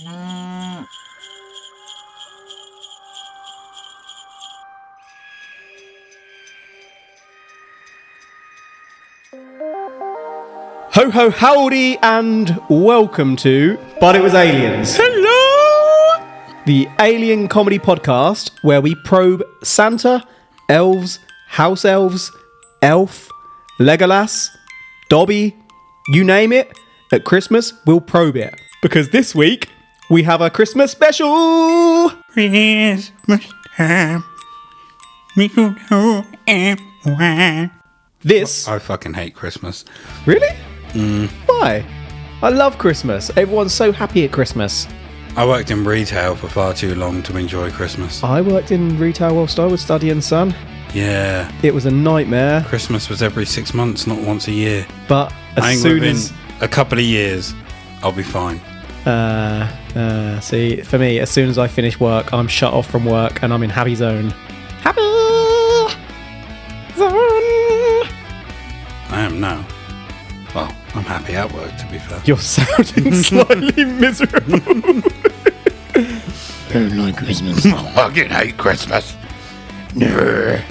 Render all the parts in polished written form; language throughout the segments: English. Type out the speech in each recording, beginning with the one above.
Ho ho howdy and welcome to But It Was Aliens. Hello! The alien comedy podcast where we probe Santa, elves, house elves, elf, Legolas, Dobby, you name it. At Christmas, we'll probe it. Because this week, we have a Christmas special! Christmas time. This... I fucking hate Christmas. Really? Why? I love Christmas. Everyone's so happy at Christmas. I worked in retail for far too long to enjoy Christmas. I worked in retail whilst I was studying, son. Yeah. It was a nightmare. Christmas was every 6 months, not once a year. But as soon as... a couple of years, I'll be fine. See, for me, as soon as I finish work, I'm shut off from work and I'm in happy zone. Happy zone! I am now. Well, I'm happy at work, to be fair. You're sounding slightly miserable. Don't like Christmas. I fucking hate Christmas. No.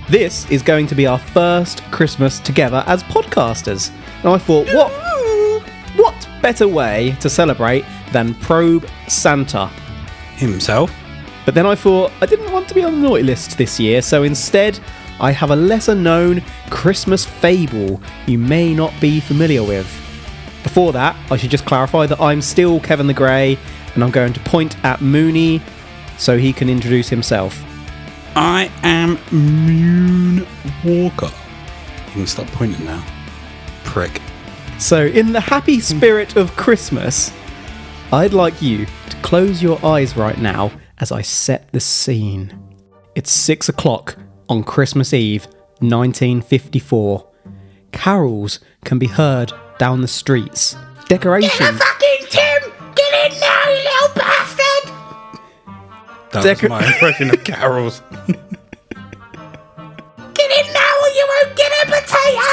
This is going to be our first Christmas together as podcasters. And I thought, what better way to celebrate than probe Santa Himself? But then I thought I didn't want to be on the naughty list this year, so instead I have a lesser known Christmas fable you may not be familiar with. Before that, I should just clarify that I'm still Kevin the Grey, and I'm going to point at Mooney so he can introduce himself. I am Moonwalker. You can stop pointing now. Prick. So, in the happy spirit of Christmas, I'd like you to close your eyes right now as I set the scene. It's 6 o'clock on Christmas Eve, 1954. Carols can be heard down the streets. Decorations... Get a fucking Tim! Get in now, you little bastard! That was my impression of carols. Get in now or you won't get a potato!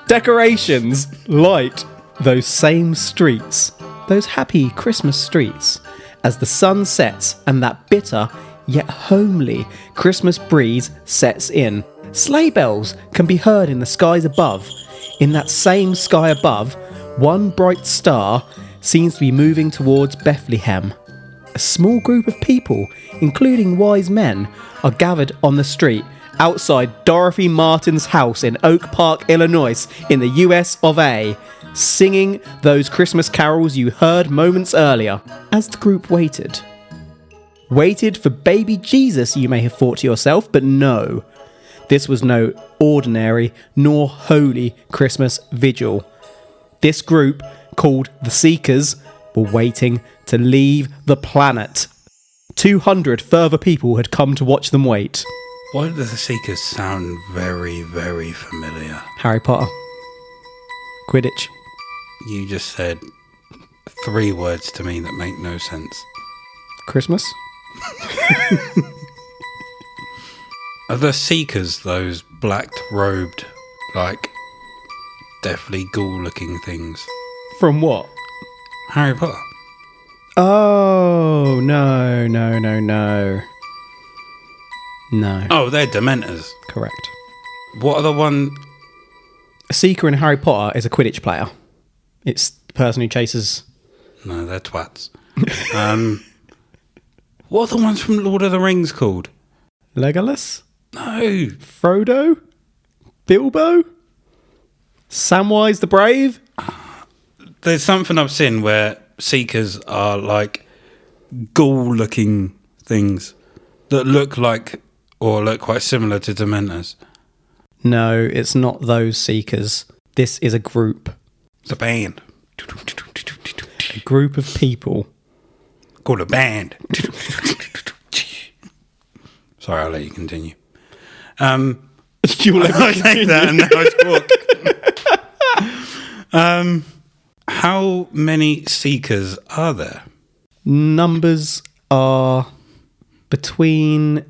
Decorations light those same streets, those happy Christmas streets, as the sun sets and that bitter yet homely Christmas breeze sets in. Sleigh bells can be heard in the skies above. In that same sky above, one bright star seems to be moving towards Bethlehem. A small group of people, including wise men, are gathered on the street outside Dorothy Martin's house in Oak Park, Illinois, in the US of A, singing those Christmas carols you heard moments earlier. As the group waited for baby Jesus, you may have thought to yourself, but no. This was no ordinary nor holy Christmas vigil. This group, called the Seekers, were waiting to leave the planet. 200 further people had come to watch them wait. Why do the Seekers sound very, very familiar? Harry Potter. Quidditch. You just said 3 words to me that make no sense. Christmas. Are the Seekers those black-robed, like, deathly ghoul-looking things? From what? Harry Potter. Oh, no. No. Oh, they're Dementors. Correct. What are the one... A Seeker in Harry Potter is a Quidditch player. It's the person who chases... No, they're twats. What are the ones from Lord of the Rings called? Legolas? No. Frodo? Bilbo? Samwise the Brave? There's something I've seen where Seekers are like ghoul-looking things that look like or look quite similar to Dementors. No, it's not those Seekers. This is a group. It's a band. A group of people. Called a band. Sorry, I'll let you continue. You'll let me take that and now I talk. How many Seekers are there? Numbers are between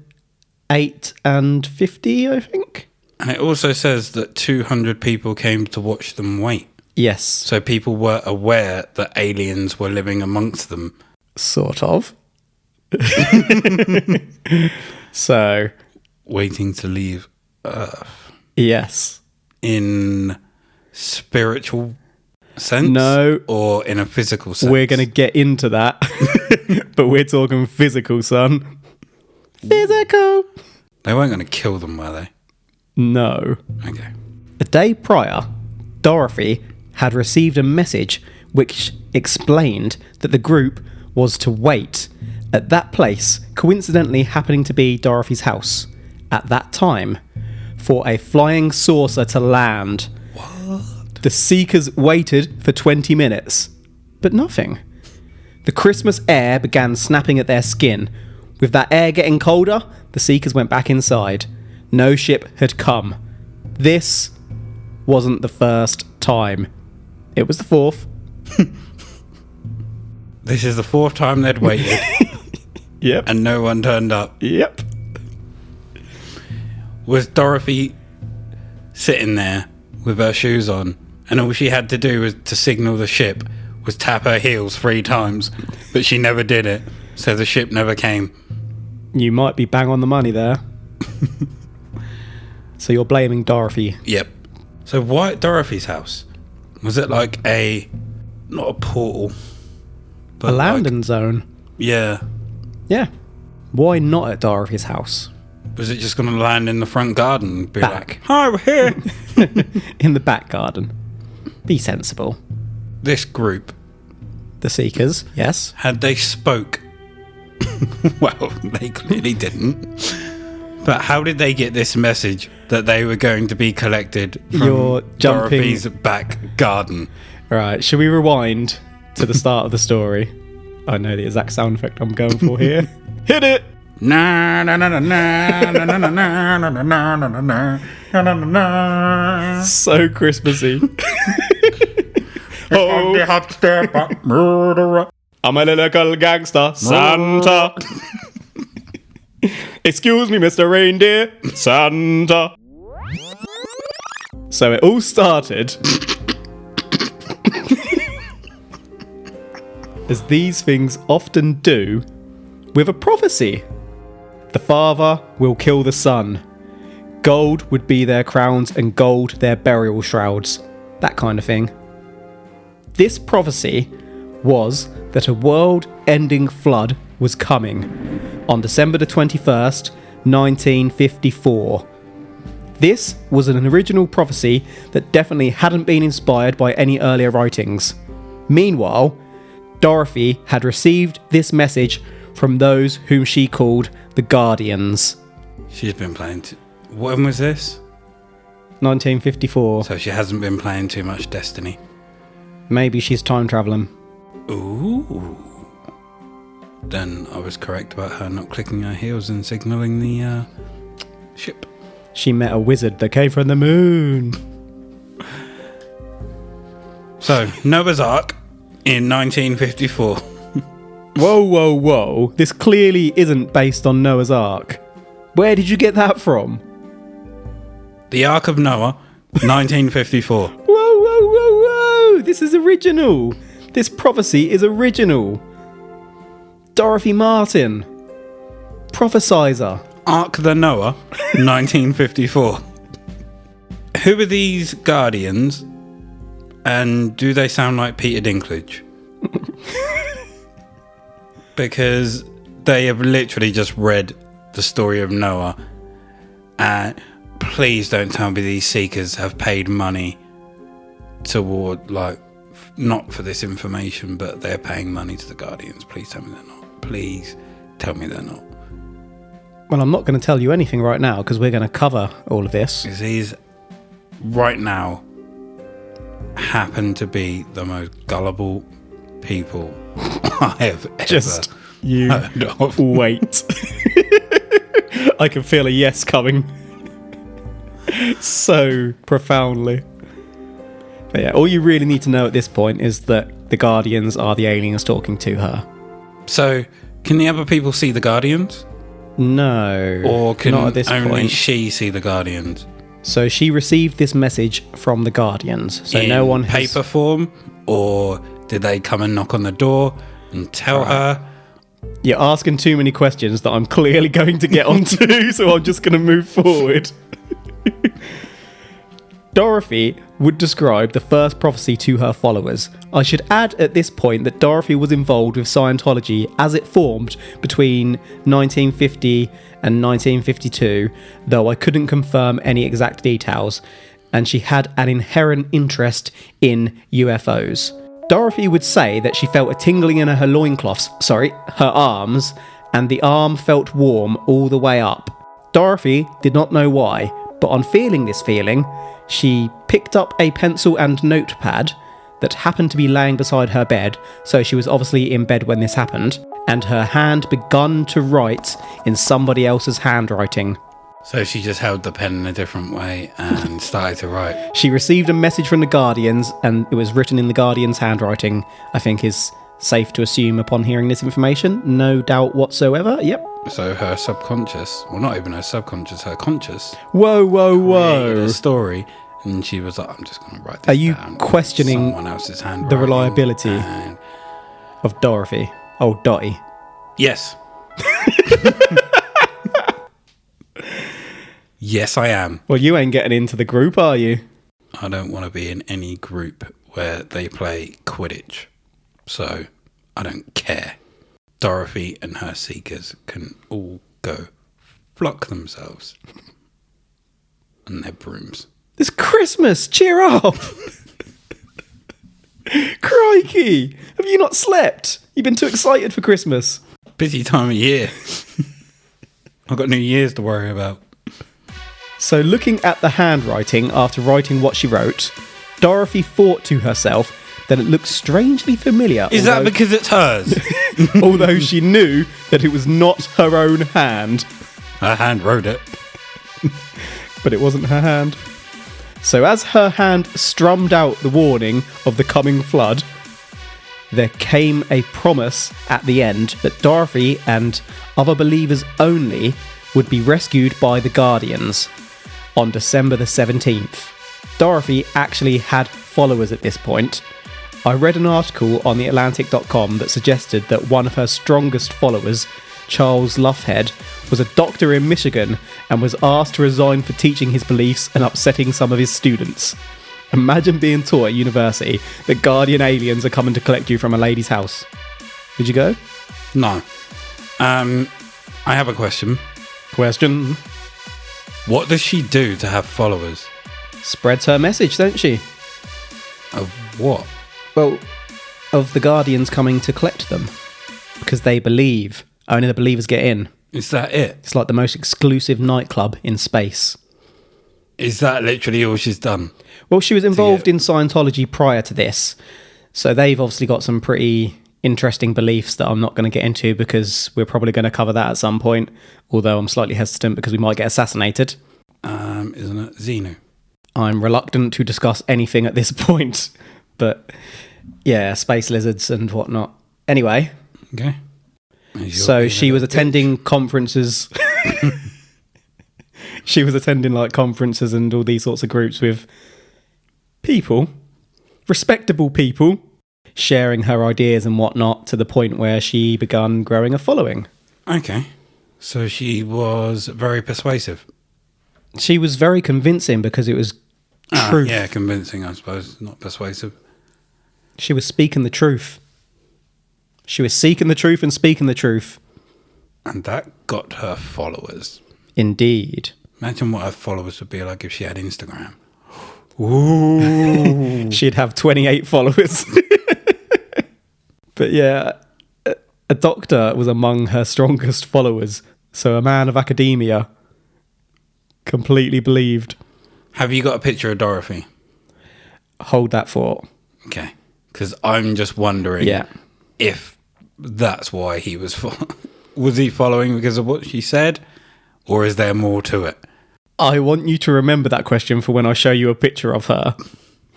8 and 50, I think. And it also says that 200 people came to watch them wait. Yes. So people were aware that aliens were living amongst them. Sort of. So, Waiting to leave Earth. yes. In spiritual sense? No. Or in a physical sense? We're going to get into that. But we're talking physical, son. Physical. They weren't going to kill them, were they? No. Okay. A day prior, Dorothy had received a message which explained that the group was to wait at that place, coincidentally happening to be Dorothy's house, at that time, for a flying saucer to land. What? The Seekers waited for 20 minutes, but nothing. The Christmas air began snapping at their skin. With that air getting colder, the Seekers went back inside. No ship had come. This wasn't the first time. It was the fourth. This is the fourth time they'd waited. Yep. And no one turned up. Yep. Was Dorothy sitting there with her shoes on, and all she had to do was to signal the ship was tap her heels 3 times, but she never did it, so the ship never came. You might be bang on the money there. So you're blaming Dorothy. Yep. So why at Dorothy's house? Was it like not a portal, but A landing zone. Yeah. Yeah. Why not at Dorothy's house? Was it just going to land in the front garden and be Back. like, hi, we're here? In the back garden. Be sensible. This group, The Seekers, yes. had they spoke? Well, they clearly didn't. But how did they get this message that they were going to be collected from You're jumping- Dorothy's back garden? Right, should we rewind to the start of the story? I know the exact sound effect I'm going for here. Hit it! Na na na na na na na na na na na na na na na na na. So Christmassy. Oh, the hot step up, murderer. I'm a little gangster, Santa. Excuse me, Mr. Reindeer, Santa. So it all started as these things often do with a prophecy. The father will kill the son. Gold would be their crowns and gold their burial shrouds. That kind of thing. This prophecy was that a world-ending flood was coming on December the 21st, 1954. This was an original prophecy that definitely hadn't been inspired by any earlier writings. Meanwhile, Dorothy had received this message from those whom she called the Guardians. She's been playing. When was this? 1954. So she hasn't been playing too much Destiny. Maybe she's time travelling. Ooh. Then I was correct about her not clicking her heels and signalling the ship. She met a wizard that came from the moon. So, Noah's Ark in 1954. Whoa, whoa, whoa. This clearly isn't based on Noah's Ark. Where did you get that from? The Ark of Noah, 1954. Whoa, whoa, whoa, whoa. This is original. This prophecy is original. Dorothy Martin. Prophesizer. Ark the Noah, 1954. Who are these Guardians? And do they sound like Peter Dinklage? Because they have literally just read the story of Noah. And please don't tell me these seekers have paid money toward, like, not for this information, but they're paying money to the Guardians. Please tell me they're not. Please tell me they're not. Well, I'm not going to tell you anything right now because we're going to cover all of this. Because these, right now, happen to be the most gullible people I have ever Just you heard of. wait. I can feel a yes coming. So profoundly. But yeah, all you really need to know at this point is that the Guardians are the aliens talking to her. So, can the other people see the Guardians? No. Or can not at this only point. she see the Guardians? So she received this message from the Guardians. So no one has... paper form, or did they come and knock on the door and tell her? You're asking too many questions that I'm clearly going to get onto, so I'm just going to move forward. Dorothy would describe the first prophecy to her followers. I should add at this point that Dorothy was involved with Scientology as it formed between 1950 and 1952, though I couldn't confirm any exact details, and she had an inherent interest in UFOs. Dorothy would say that she felt a tingling in her her arms, and the arm felt warm all the way up. Dorothy did not know why, but on feeling this feeling, she picked up a pencil and notepad that happened to be laying beside her bed, so she was obviously in bed when this happened, and her hand begun to write in somebody else's handwriting. So she just held the pen in a different way and started to write. She received a message from the Guardians, and it was written in the Guardians' handwriting, I think is safe to assume upon hearing this information. No doubt whatsoever. Yep. So her subconscious, well, not even her subconscious, her conscious. Whoa. Created a story, and she was like, I'm just going to write this down. Are you questioning someone else's handwriting the reliability of Dorothy? Oh, Dottie. Yes. Yes, I am. Well, you ain't getting into the group, are you? I don't want to be in any group where they play Quidditch. So, I don't care. Dorothy and her seekers can all go flock themselves and their brooms. It's Christmas! Cheer up! Crikey! Have you not slept? You've been too excited for Christmas. Busy time of year. I've got New Year's to worry about. So looking at the handwriting after writing what she wrote, Dorothy thought to herself that it looked strangely familiar. Is that because it's hers? Although she knew that it was not her own hand. Her hand wrote it. But it wasn't her hand. So as her hand strummed out the warning of the coming flood, there came a promise at the end that Dorothy and other believers only would be rescued by the Guardians on December the 17th. Dorothy actually had followers at this point. I read an article on theatlantic.com that suggested that one of her strongest followers, Charles Loughhead, was a doctor in Michigan and was asked to resign for teaching his beliefs and upsetting some of his students. Imagine being taught at university that guardian aliens are coming to collect you from a lady's house. Did you go? No. I have a question. Question. What does she do to have followers? Spreads her message, don't she? Of what? Well, of the Guardians coming to collect them. Because they believe. Only the believers get in. Is that it? It's like the most exclusive nightclub in space. Is that literally all she's done? Well, she was involved in Scientology prior to this. So they've obviously got some pretty interesting beliefs that I'm not going to get into because we're probably going to cover that at some point. Although I'm slightly hesitant because we might get assassinated. Isn't it Xenu? I'm reluctant to discuss anything at this point. But yeah, space lizards and whatnot. Anyway. Okay. So she was attending conferences. She was attending like conferences and all these sorts of groups with people, respectable people, sharing her ideas and whatnot to the point where she began growing a following. Okay. So she was very persuasive. She was very convincing because it was truth. Yeah, convincing, I suppose, not persuasive. She was speaking the truth. She was seeking the truth and speaking the truth. And that got her followers. Indeed. Imagine what her followers would be like if she had Instagram. Ooh. She'd have 28 followers. But yeah, a doctor was among her strongest followers. So a man of academia completely believed. Have you got a picture of Dorothy? Hold that thought. Okay. Because I'm just wondering Yeah. if that's why he was was he following because of what she said, or is there more to it? I want you to remember that question for when I show you a picture of her.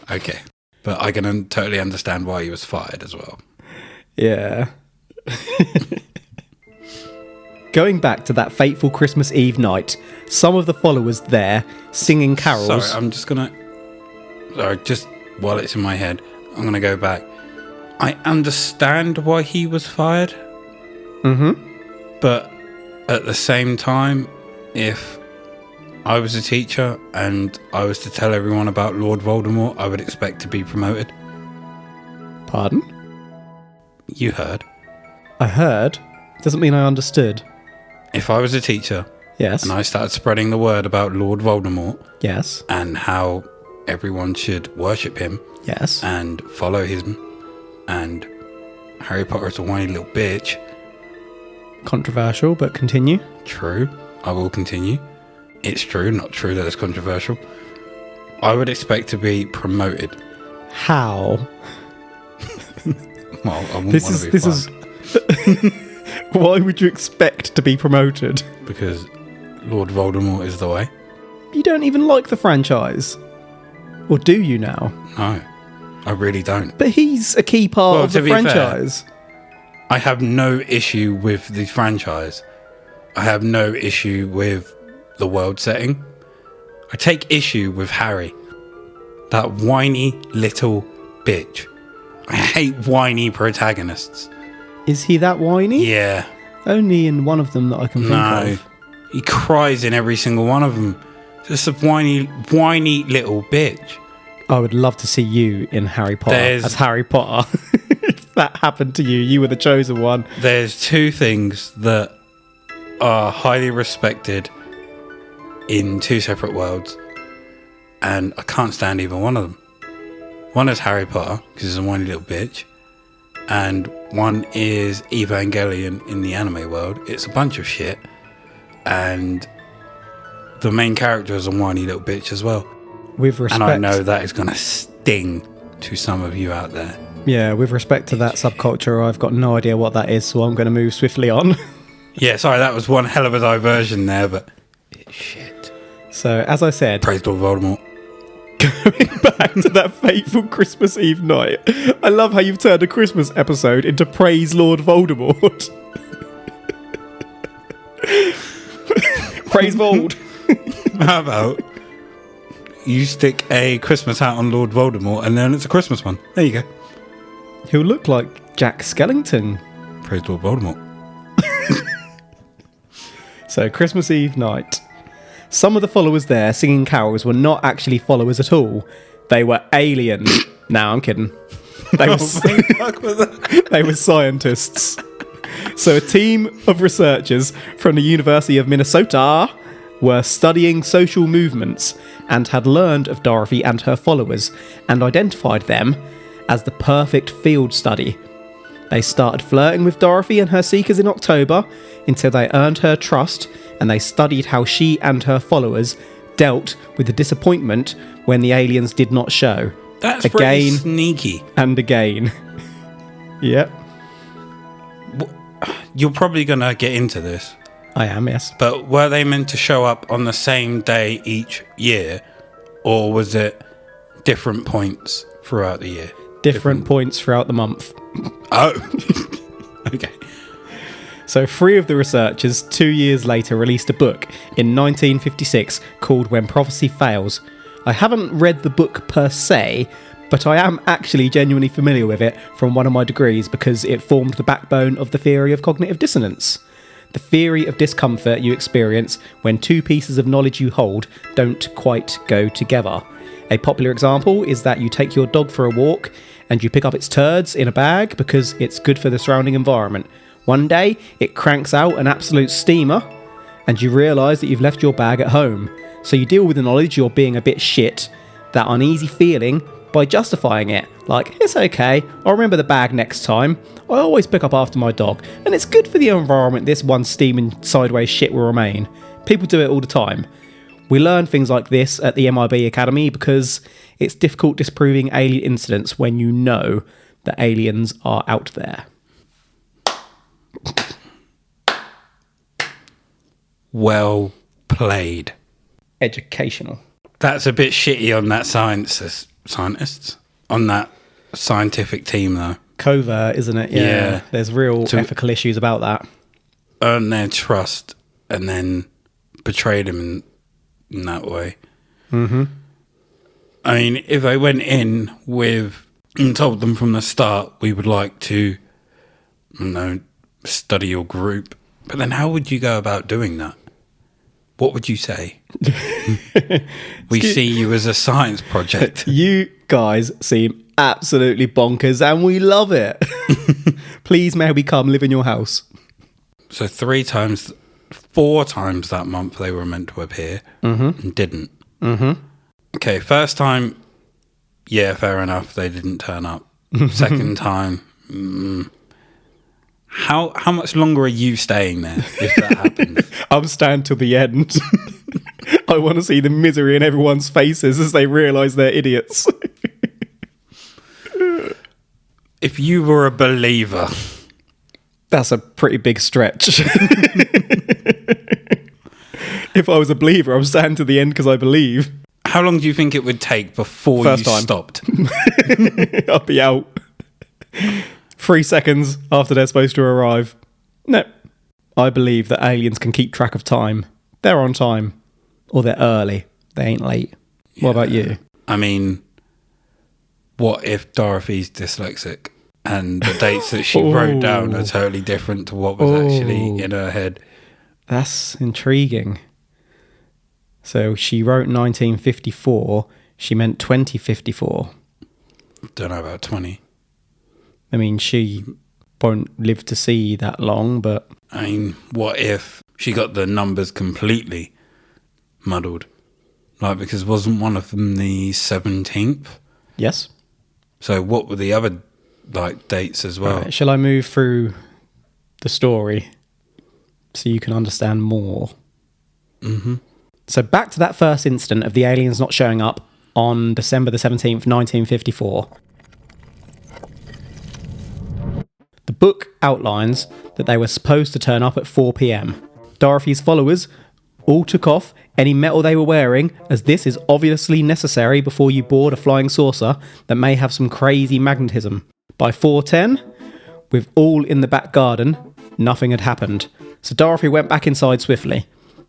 Okay. But I can totally understand why he was fired as well. Yeah. Going back to that fateful Christmas Eve night, some of the followers there singing carols. Sorry, I'm just gonna... Sorry, just while it's in my head, I'm gonna go back. I understand why he was fired. Mm-hmm. But at the same time, if I was a teacher and I was to tell everyone about Lord Voldemort, I would expect to be promoted. Pardon? You heard. I heard. Doesn't mean I understood. If I was a teacher... Yes. And I started spreading the word about Lord Voldemort. Yes. And how everyone should worship him. Yes. And follow him. And Harry Potter is a whiny little bitch. Controversial, but continue. True. I will continue. It's true, not true that it's controversial. I would expect to be promoted. How? Well, I wouldn't want to be fired. Why would you expect to be promoted? Because Lord Voldemort is the way. You don't even like the franchise. Or do you now? No, I really don't. But he's a key part of the franchise. Fair, I have no issue with the franchise. I have no issue with the world setting. I take issue with Harry. That whiny little bitch. I hate whiny protagonists. Is he that whiny? Yeah. Only in one of them that I can think of. He cries in every single one of them. Just a whiny little bitch. I would love to see you in Harry Potter as Harry Potter. If that happened to you, you were the chosen one. There's two things that are highly respected in two separate worlds, and I can't stand either one of them. One is Harry Potter, because he's a whiny little bitch, and one is Evangelion in the anime world. It's a bunch of shit, and the main character is a whiny little bitch as well. With respect, and I know that is going to sting to some of you out there. Yeah, with respect to that subculture, I've got no idea what that is, so I'm going to move swiftly on. Yeah, sorry, that was one hell of a diversion there, but it's shit. So, as I said... Praise Lord Voldemort. Going back to that fateful Christmas Eve night, I love how you've turned a Christmas episode into Praise Lord Voldemort. Praise Vold. How about you stick a Christmas hat on Lord Voldemort and then it's a Christmas one? There you go. He'll look like Jack Skellington. Praise Lord Voldemort. So, Christmas Eve night. Some of the followers there singing carols were not actually followers at all. They were aliens. No, I'm kidding. They were scientists. So a team of researchers from the University of Minnesota were studying social movements and had learned of Dorothy and her followers and identified them as the perfect field study. They started flirting with Dorothy and her seekers in October until they earned her trust, and they studied how she and her followers dealt with the disappointment when the aliens did not show. That's pretty sneaky. And again. Yep. You're probably going to get into this. I am, yes. But were they meant to show up on the same day each year? Or was it different points throughout the year? Different points throughout the month. Oh. Okay. So 3 of the researchers 2 years later released a book in 1956 called When Prophecy Fails. I haven't read the book per se, but I am actually genuinely familiar with it from one of my degrees because it formed the backbone of the theory of cognitive dissonance. The theory of discomfort you experience when 2 pieces of knowledge you hold don't quite go together. A popular example is that you take your dog for a walk and you pick up its turds in a bag because it's good for the surrounding environment. One day, it cranks out an absolute steamer, and you realise that you've left your bag at home. So you deal with the knowledge you're being a bit shit, that uneasy feeling, by justifying it. Like, it's okay, I'll remember the bag next time. I always pick up after my dog, and it's good for the environment this one steaming sideways shit will remain. People do it all the time. We learn things like this at the MIB Academy because it's difficult disproving alien incidents when you know that aliens are out there. Well played. Educational. That's a bit shitty on that scientists on that scientific team though. Covert, isn't it? Yeah. There's real ethical issues about that. earn their trust and then betrayed him in that way. Mm-hmm. I mean, if they went in with and told them from the start, we would like to, study your group. But then how would you go about doing that? What would you say? We see you as a science project. You guys seem absolutely bonkers and we love it. Please may we come live in your house. So 4 times that month they were meant to appear and didn't. Mm-hmm. Okay, first time, yeah, fair enough, they didn't turn up. Second time, How much longer are you staying there if that happens? I'm staying till the end. I want to see the misery in everyone's faces as they realise they're idiots. If you were a believer... That's a pretty big stretch. If I was a believer, I'm staying to the end because I believe. How long do you think it would take before First you time. stopped? I'll be out 3 seconds after they're supposed to arrive. No. I believe that aliens can keep track of time. They're on time. Or they're early. They ain't late. What about you? I mean, what if Dorothy's dyslexic and the dates that she wrote down are totally different to what was actually in her head? That's intriguing. So she wrote 1954. She meant 2054. Don't know about 20. I mean, she won't live to see that long, but... I mean, what if she got the numbers completely muddled? Like, because wasn't one of them the 17th? Yes. So what were the other, dates as well? Right, shall I move through the story so you can understand more? Mm-hmm. So back to that first instant of the aliens not showing up on December the 17th, 1954. The book outlines that they were supposed to turn up at 4 p.m. Dorothy's followers all took off any metal they were wearing, as this is obviously necessary before you board a flying saucer that may have some crazy magnetism. By 4:10, with all in the back garden, nothing had happened. So Dorothy went back inside swiftly.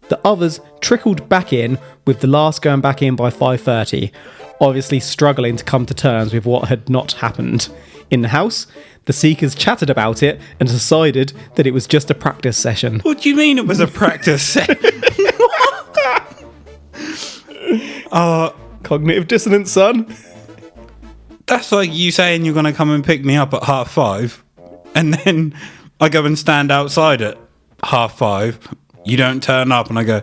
The others trickled back in, with the last going back in by 5:30, obviously struggling to come to terms with what had not happened. In the house, the Seekers chatted about it and decided that it was just a practice session. What do you mean it was a practice session? Cognitive dissonance, son. That's like you saying you're going to come and pick me up at 5:30, and then I go and stand outside at 5:30. You don't turn up, and I go,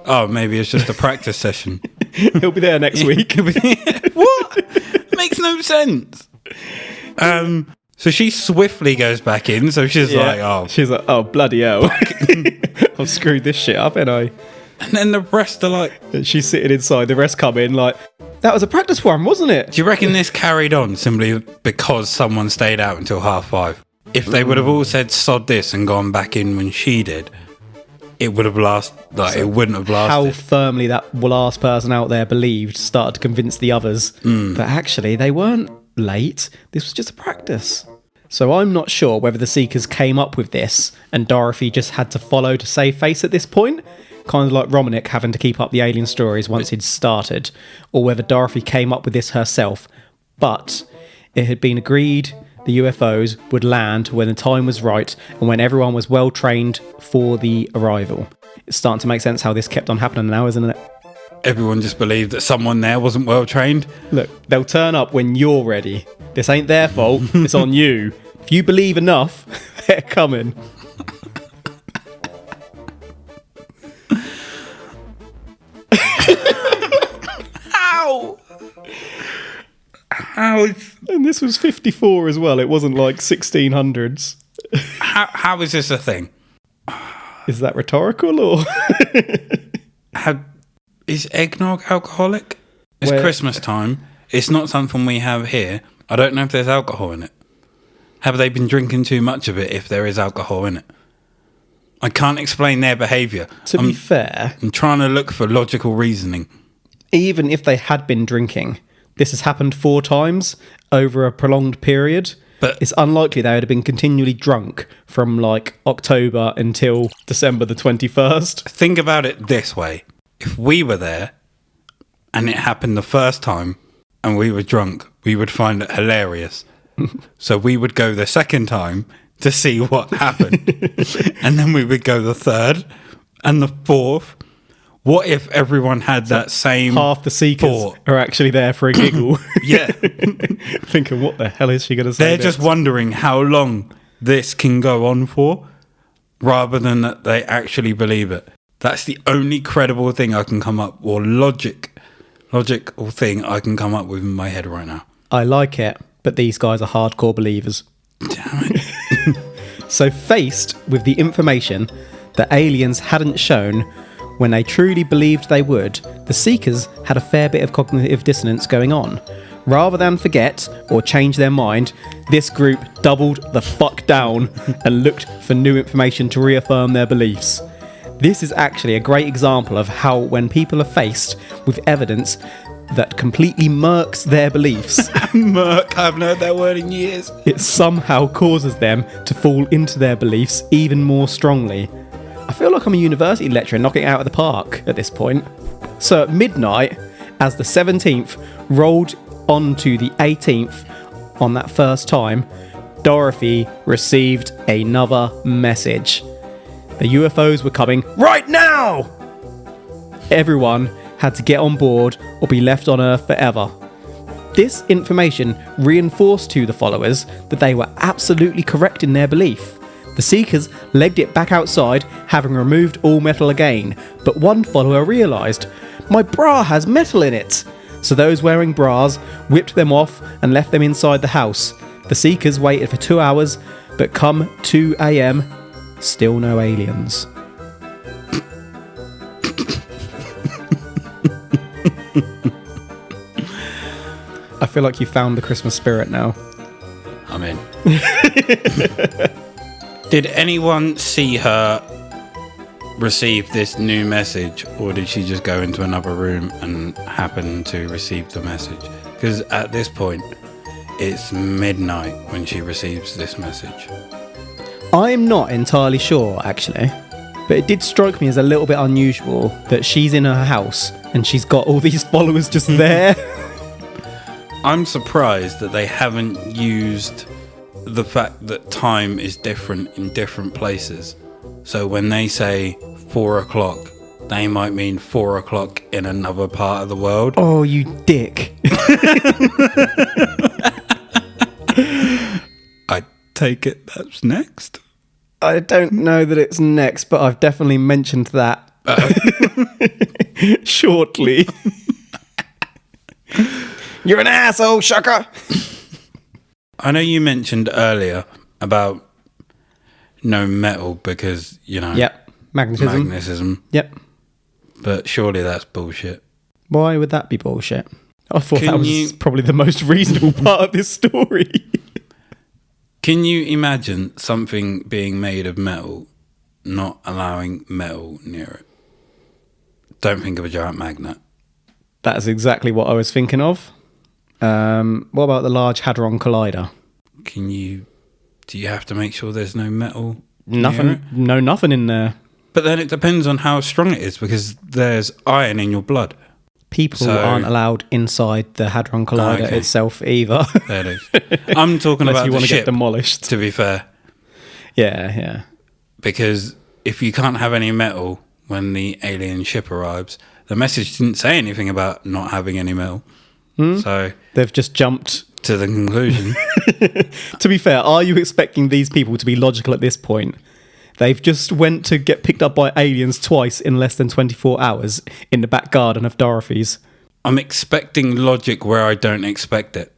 oh, maybe it's just a practice session. He'll be there next week. What? Makes no sense. So she swiftly goes back in. So she's She's like, oh, bloody hell. I've screwed this shit up, ain't I? And then the rest are like... She's sitting inside. The rest come in like, that was a practice one, wasn't it? Do you reckon this carried on simply because someone stayed out until 5:30? If they would have all said sod this and gone back in when she did, it would have it wouldn't have lasted. How firmly that last person out there believed started to convince the others that actually they weren't late. This was just a practice. So I'm not sure whether the Seekers came up with this and Dorothy just had to follow to save face at this point, kind of like Romanik having to keep up the alien stories once he'd started, or whether Dorothy came up with this herself. But it had been agreed the UFOs would land when the time was right and when everyone was well trained for the arrival. It's starting to make sense how this kept on happening now, isn't it? Everyone just believed that someone there wasn't well trained. Look, they'll turn up when you're ready. This ain't their fault, it's on you. If you believe enough, they're coming. How? And this was 54 as well. It wasn't like 1600s. How is this a thing? Is that rhetorical or? Is eggnog alcoholic? It's Christmas time. It's not something we have here. I don't know if there's alcohol in it. Have they been drinking too much of it if there is alcohol in it? I can't explain their behaviour. To be fair, I'm trying to look for logical reasoning. Even if they had been drinking, this has happened 4 times over a prolonged period. But It's unlikely they would have been continually drunk from like October until December the 21st. think about it this way. If we were there and it happened the first time and we were drunk, we would find it hilarious. So we would go the second time to see what happened. And then we would go the third and the fourth. What if everyone had that same Half the seekers thought? are actually there for a giggle. Yeah. Thinking, what the hell is she going to say? They're just wondering how long this can go on for, rather than that they actually believe it. That's the only credible thing I can come up, or logical thing I can come up with in my head right now. I like it, but these guys are hardcore believers. Damn it. So faced with the information that aliens hadn't shown when they truly believed they would, the Seekers had a fair bit of cognitive dissonance going on. Rather than forget or change their mind, this group doubled the fuck down and looked for new information to reaffirm their beliefs. This is actually a great example of how when people are faced with evidence that completely murks their beliefs, Merc, I haven't heard that word in years. it somehow causes them to fall into their beliefs even more strongly. I feel like I'm a university lecturer knocking it out of the park at this point. So at midnight, as the 17th rolled on to the 18th on that first time, Dorothy received another message. The UFOs were coming right now! Everyone had to get on board or be left on Earth forever. This information reinforced to the followers that they were absolutely correct in their belief. The Seekers legged it back outside, having removed all metal again, but one follower realised, "My bra has metal in it!" So those wearing bras whipped them off and left them inside the house. The Seekers waited for 2 hours, but come 2 a.m, still no aliens. I feel like you found the Christmas spirit now. I'm in. Did anyone see her receive this new message, or did she just go into another room and happen to receive the message? Because at this point, it's midnight when she receives this message. I'm not entirely sure, actually, but it did strike me as a little bit unusual that she's in her house and she's got all these followers just there. I'm surprised that they haven't used the fact that time is different in different places. So when they say 4 o'clock, they might mean 4 o'clock in another part of the world. Oh, you dick. I take it that's next. I don't know that it's next, but I've definitely mentioned that shortly. You're an asshole, Shaka. I know you mentioned earlier about no metal because, you know, Yep. Magnetism. magnetism, Yep. but surely that's bullshit. Why would that be bullshit? I thought Can that was you- probably the most reasonable part of this story. Can you imagine something being made of metal not allowing metal near it? Don't think of a giant magnet. That's exactly what I was thinking of. What about the Large Hadron Collider? Do you have to make sure there's no metal near it? Nothing. No, nothing in there. But then it depends on how strong it is, because there's iron in your blood. People So- aren't allowed inside the Hadron Collider Okay. itself either. There it is. I'm talking Unless about you the want to get ship, demolished. to be fair. Yeah. Because if you can't have any metal when the alien ship arrives, the message didn't say anything about not having any metal. So, They've just jumped. to the conclusion, To be fair, are you expecting these people to be logical at this point? They've just went to get picked up by aliens twice in less than 24 hours in the back garden of Dorothy's. I'm expecting logic where I don't expect it.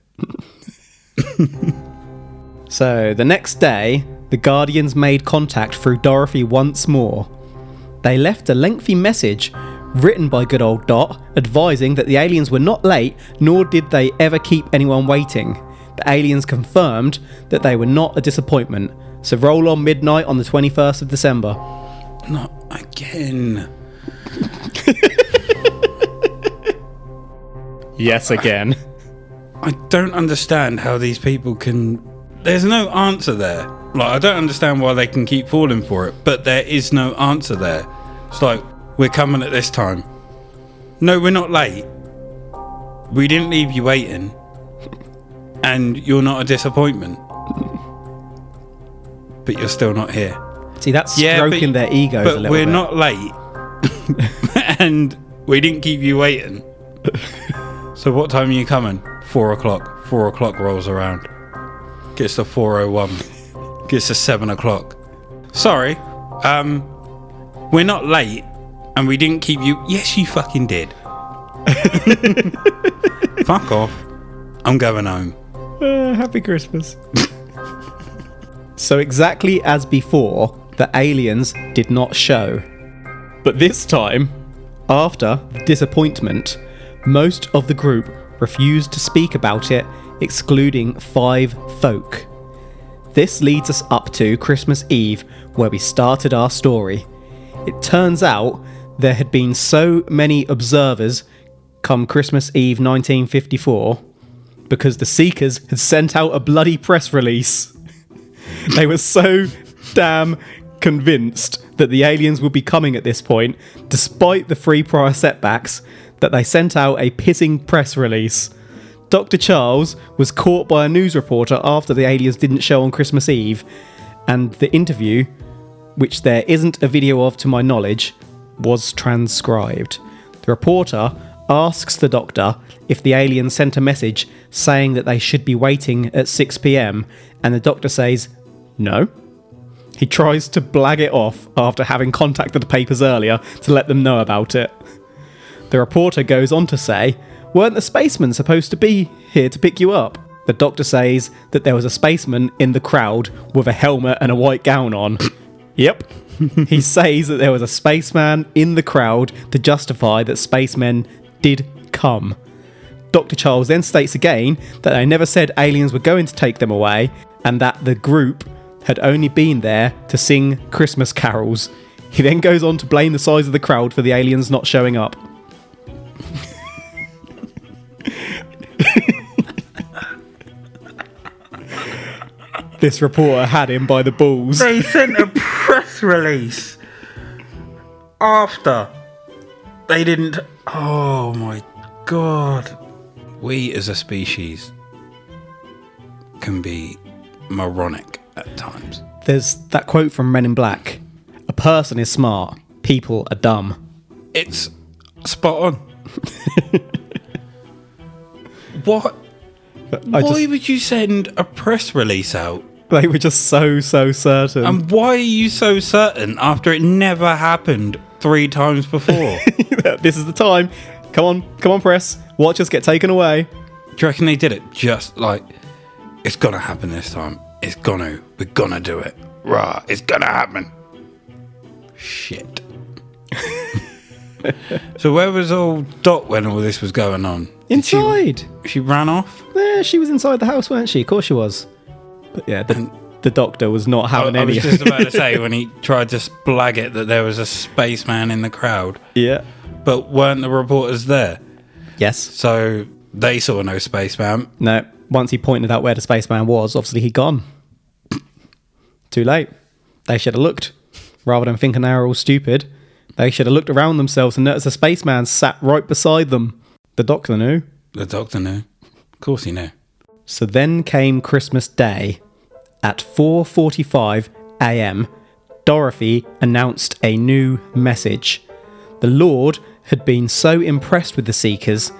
So, the next day, the Guardians made contact through Dorothy once more. They left a lengthy message written by good old Dot, advising that the aliens were not late, nor did they ever keep anyone waiting. The aliens confirmed that they were not a disappointment. So roll on midnight on the 21st of December. Not again. Yes, again. I don't understand how these people can there's no answer there. Like, I don't understand why they can keep falling for it, but there is no answer there. It's like, we're coming at this time. No, we're not late. We didn't leave you waiting. And you're not a disappointment. But you're still not here. See, that's stroking their egos a little bit. But we're not late. And we didn't keep you waiting. So what time are you coming? 4 o'clock. 4 o'clock rolls around. Gets to 4:01. Gets to 7 o'clock. Sorry. We're not late. And we didn't keep you... Yes, you fucking did. Fuck off. I'm going home. Happy Christmas. So exactly as before, the aliens did not show. But this time, after the disappointment, most of the group refused to speak about it, excluding 5 folk. This leads us up to Christmas Eve, where we started our story. It turns out there had been so many observers come Christmas Eve 1954 because the Seekers had sent out a bloody press release. They were so damn convinced that the aliens would be coming at this point, despite the 3 prior setbacks, that they sent out a pissing press release. Dr. Charles was caught by a news reporter after the aliens didn't show on Christmas Eve, and the interview, which there isn't a video of to my knowledge, was transcribed. The reporter asks the doctor if the aliens sent a message saying that they should be waiting at 6 p.m, and the doctor says no. He tries to blag it off after having contacted the papers earlier to let them know about it. The reporter goes on to say, weren't the spacemen supposed to be here to pick you up? The doctor says that there was a spaceman in the crowd with a helmet and a white gown on. Yep. He says that there was a spaceman in the crowd to justify that spacemen did come. Dr. Charles then states again that they never said aliens were going to take them away and that the group had only been there to sing Christmas carols. He then goes on to blame the size of the crowd for the aliens not showing up. This reporter had him by the balls. They sent a press release after they didn't... Oh my god. We as a species can be moronic at times. There's that quote from Men in Black. A person is smart, people are dumb. It's spot on. What? Why would you send a press release out? They were just so certain. And why are you so certain after it never happened 3 times before? This is the time. Come on, press. Watch us get taken away. Do you reckon they did it just like, it's gonna happen this time? We're gonna do it. Rah, it's gonna happen. Shit. So where was old Dot when all this was going on? Inside. She ran off? Yeah, she was inside the house, weren't she? Of course she was. But yeah, the doctor was not having any. I was just about to say, when he tried to splag it that there was a spaceman in the crowd. Yeah. But weren't the reporters there? Yes. So they saw no spaceman. No. Once he pointed out where the spaceman was, obviously he'd gone. Too late. They should have looked. Rather than thinking they were all stupid, they should have looked around themselves and noticed a spaceman sat right beside them. The doctor knew. The doctor knew. Of course he knew. So then came Christmas Day. At 4:45 a.m, Dorothy announced a new message. The Lord had been so impressed with the Seekers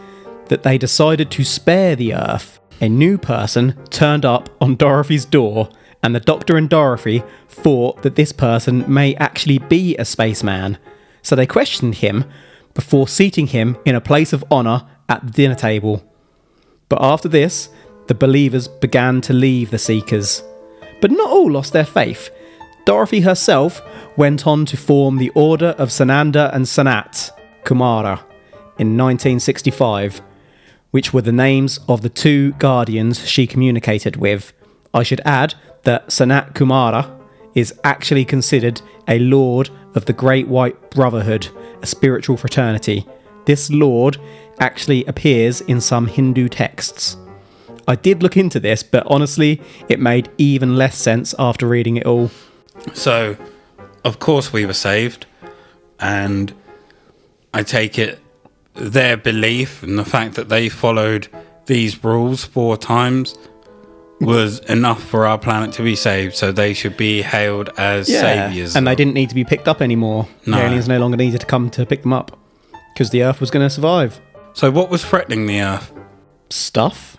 that they decided to spare the Earth. A new person turned up on Dorothy's door, and the Doctor and Dorothy thought that this person may actually be a spaceman. So they questioned him before seating him in a place of honour at the dinner table. But after this, the believers began to leave the Seekers. But not all lost their faith. Dorothy herself went on to form the Order of Sananda and Sanat Kumara in 1965, which were the names of the 2 guardians she communicated with. I should add that Sanat Kumara is actually considered a lord of the Great White Brotherhood, a spiritual fraternity. This lord actually appears in some Hindu texts. I did look into this, but honestly, it made even less sense after reading it all. So, of course we were saved, and I take it their belief and the fact that they followed these rules 4 times was enough for our planet to be saved, so they should be hailed as saviours. And they didn't need to be picked up anymore. No. The aliens no longer needed to come to pick them up, because the Earth was going to survive. So what was threatening the Earth? Stuff?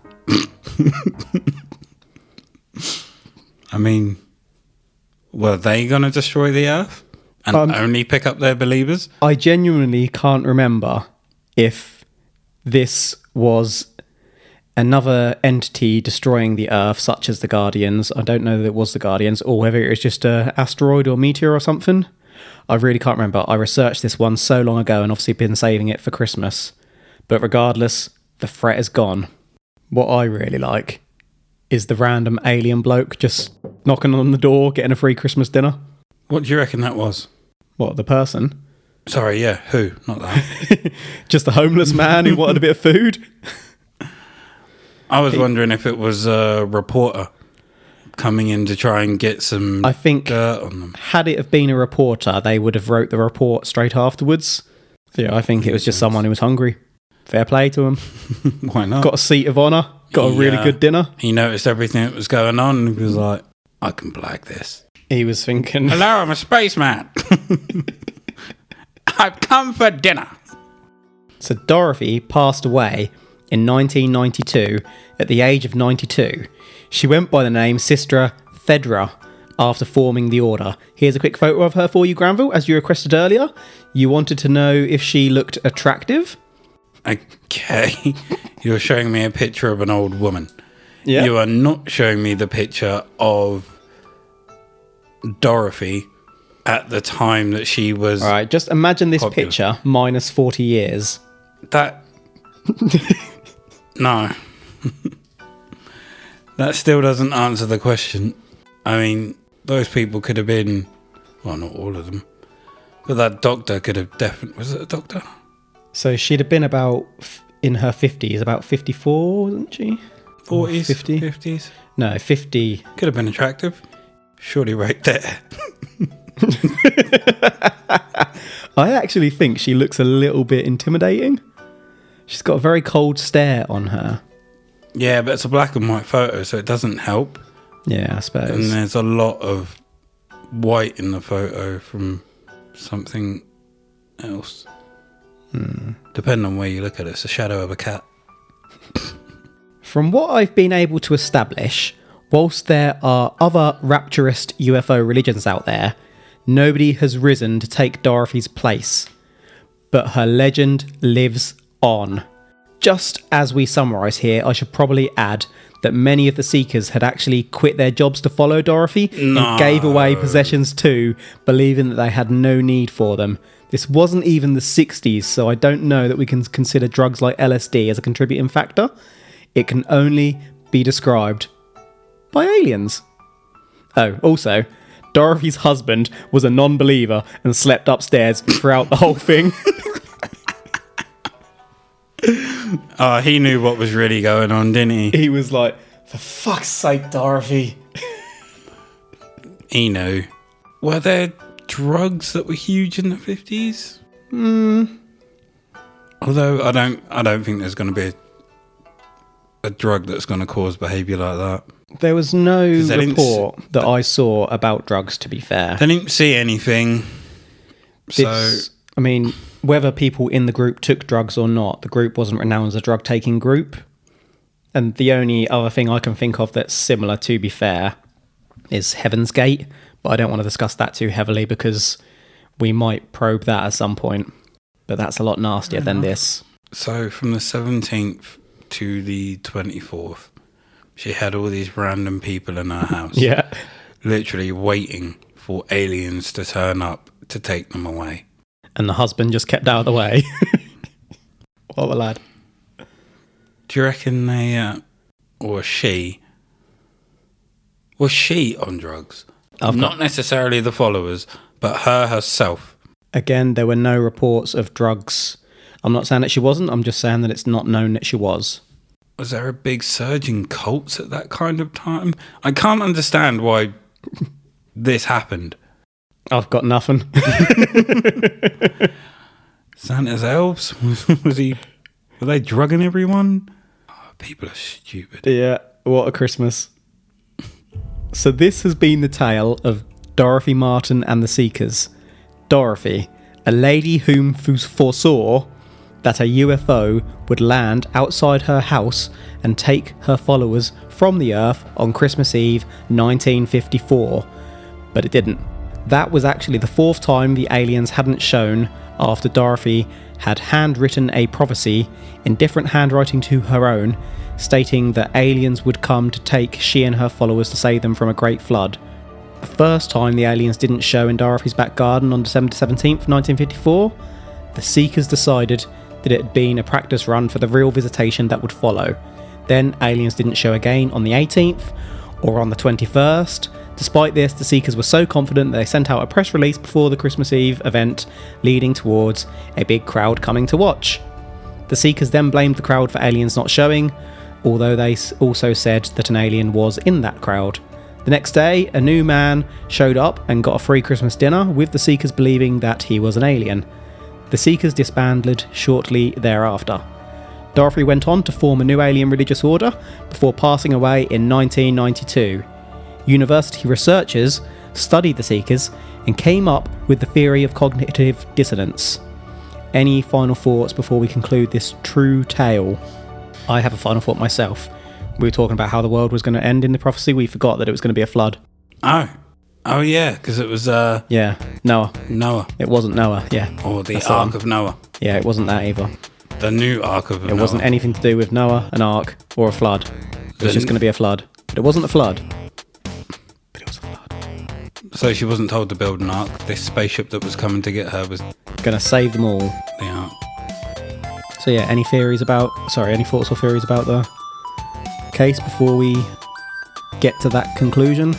I mean, were they going to destroy the Earth and only pick up their believers? I genuinely can't remember if this was another entity destroying the Earth, such as the Guardians. I don't know that it was the Guardians, or whether it was just an asteroid or meteor or something. I really can't remember. I researched this one so long ago and obviously been saving it for Christmas. But regardless, the threat is gone. What I really like is the random alien bloke just knocking on the door, getting a free Christmas dinner. What do you reckon that was? What, the person? Sorry, yeah, who? Not that. Just a homeless man who wanted a bit of food? I was wondering if it was a reporter coming in to try and get some dirt on them. Had it have been a reporter, they would have wrote the report straight afterwards. So yeah, I think it was just someone who was hungry. Fair play to him. Why not? Got a seat of honour. Got a really good dinner. He noticed everything that was going on and he was like, I can blag this. He was thinking... Hello, I'm a spaceman. I've come for dinner. So Dorothy passed away in 1992 at the age of 92. She went by the name Sister Thedra after forming the order. Here's a quick photo of her for you, Granville, as you requested earlier. You wanted to know if she looked attractive? Okay. You're showing me a picture of an old woman. Yeah. You are not showing me the picture of Dorothy at the time that she was... All right, just imagine this popular. picture minus 40 years. That... No. That still doesn't answer the question. I mean, those people could have been... Well, not all of them. But that doctor could have definitely... Was it a doctor? So she'd have been about, in her 50s, about 54, wasn't she? 40s? 50? 50s? No, 50. Could have been attractive. Surely right there. I actually think she looks a little bit intimidating. She's got a very cold stare on her. Yeah, but it's a black and white photo, so it doesn't help. Yeah, I suppose. And there's a lot of white in the photo from something else. Depending on where you look at it, it's a shadow of a cat. From what I've been able to establish, whilst there are other rapturist UFO religions out there, nobody has risen to take Dorothy's place. But her legend lives on. Just as we summarise here, I should probably add that many of the Seekers had actually quit their jobs to follow Dorothy and gave away possessions too, believing that they had no need for them. This wasn't even the 60s, so I don't know that we can consider drugs like LSD as a contributing factor. It can only be described by aliens. Oh, also, Dorothy's husband was a non-believer and slept upstairs throughout the whole thing. He knew what was really going on, didn't he? He was like, for fuck's sake, Dorothy. He knew. Were there drugs that were huge in the 50s? Although I don't think there's going to be a drug that's going to cause behaviour like that. There was no report that I saw about drugs, to be fair. They didn't see anything. I mean, whether people in the group took drugs or not, the group wasn't renowned as a drug-taking group. And the only other thing I can think of that's similar, to be fair, is Heaven's Gate. But I don't want to discuss that too heavily because we might probe that at some point. But that's a lot nastier than this. So from the 17th to the 24th, she had all these random people in her house. Yeah. Literally waiting for aliens to turn up to take them away. And the husband just kept out of the way. What a lad. Do you reckon they, or she, was she on drugs? Not necessarily the followers, but her herself. Again, there were no reports of drugs. I'm not saying that she wasn't, I'm just saying that it's not known that she was. Was there a big surge in cults at that kind of time? I can't understand why this happened. I've got nothing. Santa's elves? Were they drugging everyone? Oh, people are stupid. Yeah, what a Christmas. So this has been the tale of Dorothy Martin and the Seekers. Dorothy, a lady whom foresaw that a UFO would land outside her house and take her followers from the Earth on Christmas Eve 1954. But it didn't. That was actually the fourth time the aliens hadn't shown after Dorothy had handwritten a prophecy in different handwriting to her own, stating that aliens would come to take she and her followers to save them from a great flood. The first time the aliens didn't show in Dorothy's back garden on December 17th, 1954, the Seekers decided that it had been a practice run for the real visitation that would follow. Then aliens didn't show again on the 18th or on the 21st. Despite this, the Seekers were so confident that they sent out a press release before the Christmas Eve event, leading towards a big crowd coming to watch. The Seekers then blamed the crowd for aliens not showing, although they also said that an alien was in that crowd. The next day, a new man showed up and got a free Christmas dinner, with the Seekers believing that he was an alien. The Seekers disbanded shortly thereafter. Dorothy went on to form a new alien religious order before passing away in 1992. University researchers studied the Seekers and came up with the theory of cognitive dissonance. Any final thoughts before we conclude this true tale? I have a final thought myself. We were talking about how the world was going to end in the prophecy. We forgot that it was going to be a flood. Oh yeah, because it was Yeah, Noah. Noah. It wasn't Noah, yeah. Or the Ark of Noah. Yeah, it wasn't that either. The new Ark of Noah. It wasn't anything to do with Noah, an ark, or a flood. It was just going to be a flood. But it wasn't a flood. But it was a flood. So she wasn't told to build an ark. This spaceship that was coming to get her was Going to save them all. the ark. So yeah, any thoughts or theories about the case before we get to that conclusion?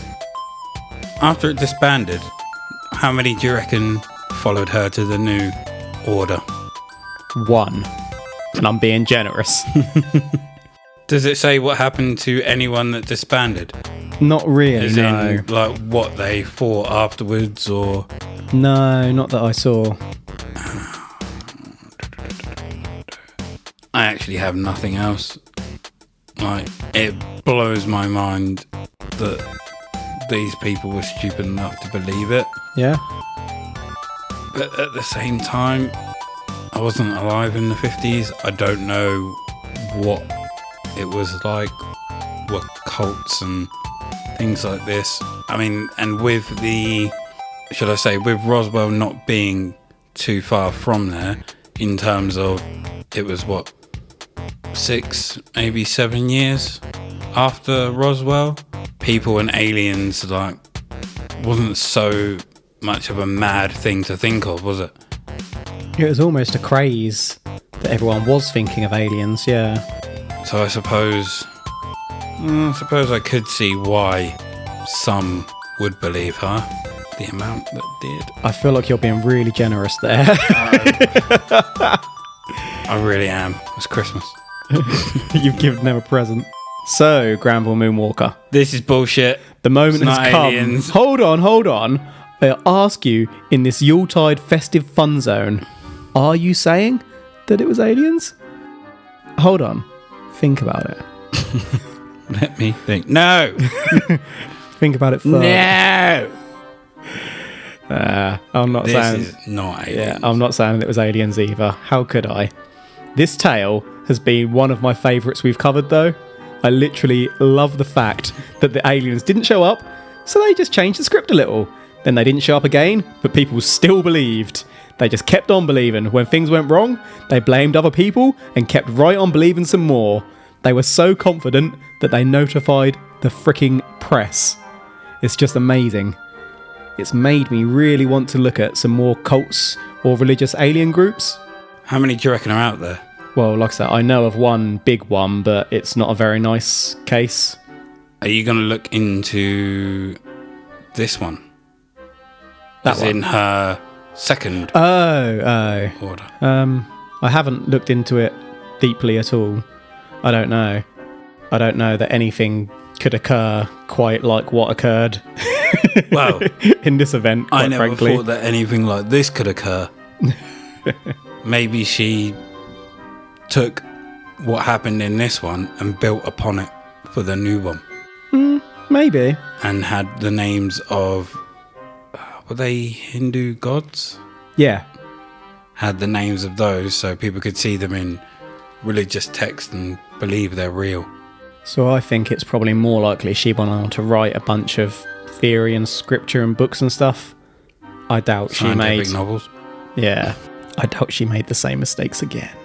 After it disbanded, how many do you reckon followed her to the new order? 1. And I'm being generous. Does it say what happened to anyone that disbanded? Not really, As no. in, like, what they fought afterwards, or... No, not that I saw. I actually have nothing else. Like, it blows my mind that these people were stupid enough to believe it. Yeah? But at the same time, I wasn't alive in the 50s. I don't know what it was like, what cults and things like this. I mean, and with with Roswell not being too far from there, in terms of, it was 6, maybe 7 years after Roswell, people and aliens, like, wasn't so much of a mad thing to think of, was it? It was almost a craze that everyone was thinking of aliens, yeah. So I suppose I could see why some would believe her, the amount that did. I feel like you're being really generous there. I really am. It's Christmas. You've given them a present. So, Granville Moonwalker, This is bullshit. the moment It's has not come. aliens. Hold on. I ask you, in this Yuletide festive fun zone, are you saying that it was aliens? Hold on. Think about it. Let me think. No! Think about it first. No! I'm not This saying... is not aliens. Yeah, I'm not saying it was aliens either. How could I? This tale has been one of my favourites we've covered, though. I literally love the fact that the aliens didn't show up, so they just changed the script a little. Then they didn't show up again, but people still believed. They just kept on believing. When things went wrong, they blamed other people and kept right on believing some more. They were so confident that they notified the freaking press. It's just amazing. It's made me really want to look at some more cults or religious alien groups. How many do you reckon are out there? Well, like I said, I know of one big one, but it's not a very nice case. Are you going to look into this one? That As one? in her second Oh. order. I haven't looked into it deeply at all. I don't know. I don't know that anything could occur quite like what occurred Well, in this event, quite I never frankly. thought that anything like this could occur. Maybe she took what happened in this one and built upon it for the new one. Maybe. And had the names of, were they Hindu gods? Yeah. Had the names of those so people could see them in religious text and believe they're real. So I think it's probably more likely she went on to write a bunch of theory and scripture and books and stuff. I doubt she Scientific made... novels. Yeah. I doubt she made the same mistakes again.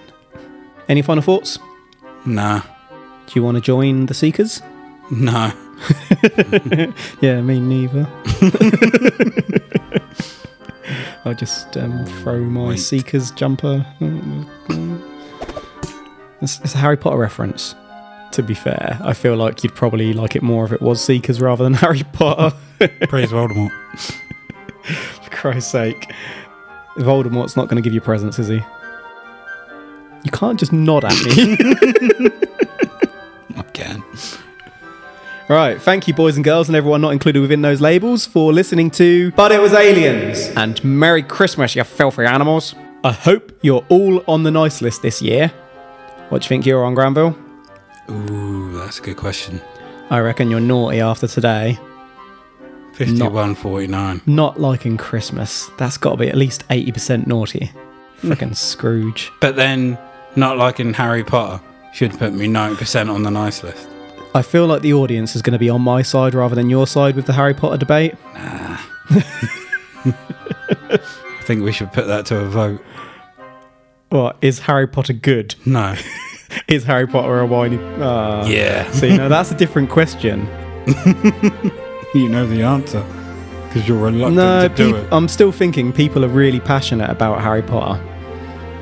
Any final thoughts? Nah. Do you want to join the Seekers? No. Yeah, me neither. I'll just throw my Wait. Seekers jumper. It's a Harry Potter reference. To be fair, I feel like you'd probably like it more if it was Seekers rather than Harry Potter. Praise Voldemort. For Christ's sake. Voldemort's not going to give you presents, is he? You can't just nod at me. I can. Right, thank you boys and girls and everyone not included within those labels for listening to But It Was Aliens and Merry Christmas, you filthy animals. I hope you're all on the nice list this year. What do you think you're on, Granville? Ooh, that's a good question. I reckon you're naughty after today. 51.49. Not liking Christmas. That's got to be at least 80% naughty. Frickin' Scrooge. But then, not liking Harry Potter should put me 90% on the nice list. I feel like the audience is going to be on my side rather than your side with the Harry Potter debate. Nah. I think we should put that to a vote. What, is Harry Potter good? No. Is Harry Potter a whiny... Yeah. See, no, that's a different question. You know the answer. Because you're reluctant No, to do it. I'm still thinking people are really passionate about Harry Potter.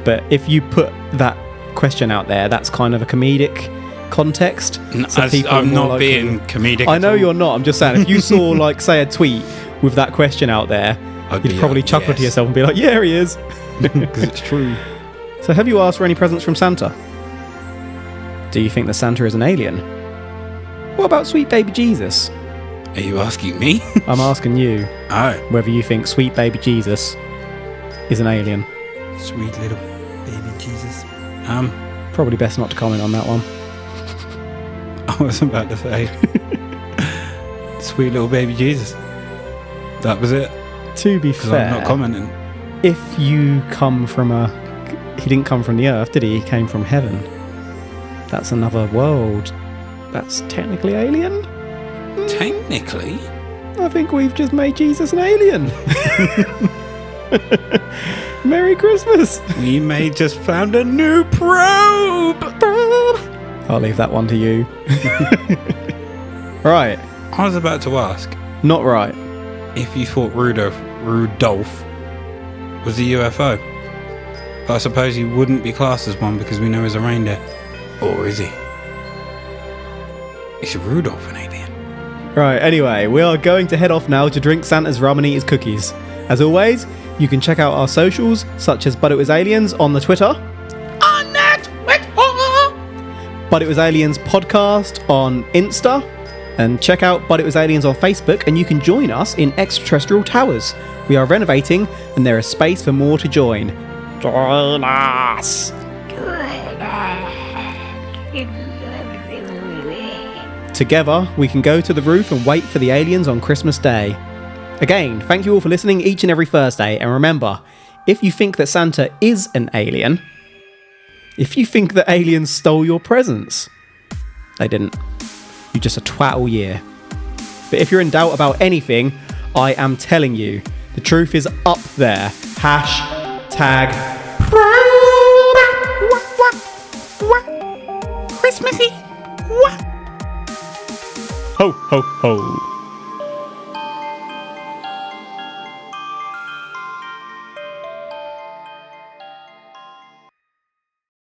But if you put that question out there, that's kind of a comedic context. So people are I'm more not likely- being comedic. I at know all. you're not. I'm just saying, if you saw, like, say, a tweet with that question out there, I'd you'd be probably like, chuckle to yes. yourself and be like, yeah, he is. Because it's true. So have you asked for any presents from Santa? Do you think that Santa is an alien? What about sweet baby Jesus? Are you asking me? I'm asking you Oh. whether you think sweet baby Jesus is an alien. Sweet little baby Jesus. Probably best not to comment on that one. I was about to say. Sweet little baby Jesus. That was it. To be Because fair, I'm not commenting. if you come from he didn't come from the earth, did he? He came from heaven. That's another world. That's technically alien? Technically. I think we've just made Jesus an alien. Merry Christmas. We may just found a new probe. I'll leave that one to you. Right. I was about to ask Not right. if you thought Rudolph was a UFO. But I suppose he wouldn't be classed as one because we know he's a reindeer. Or is he? Is Rudolph an alien? Right, anyway, we are going to head off now to drink Santa's rum and eat his cookies. As always, you can check out our socials, such as But It Was Aliens on the Twitter, On that Twitter. But It Was Aliens podcast on Insta, and check out But It Was Aliens on Facebook, and you can join us in Extraterrestrial Towers. We are renovating, and there is space for more to join. Join us! Together, we can go to the roof and wait for the aliens on Christmas Day. Again, thank you all for listening each and every Thursday, and remember, if you think that Santa is an alien, if you think that aliens stole your presents, they didn't. You're just a twat all year. But if you're in doubt about anything, I am telling you, the truth is up there. Hashtag Christmassy. What? ho ho ho.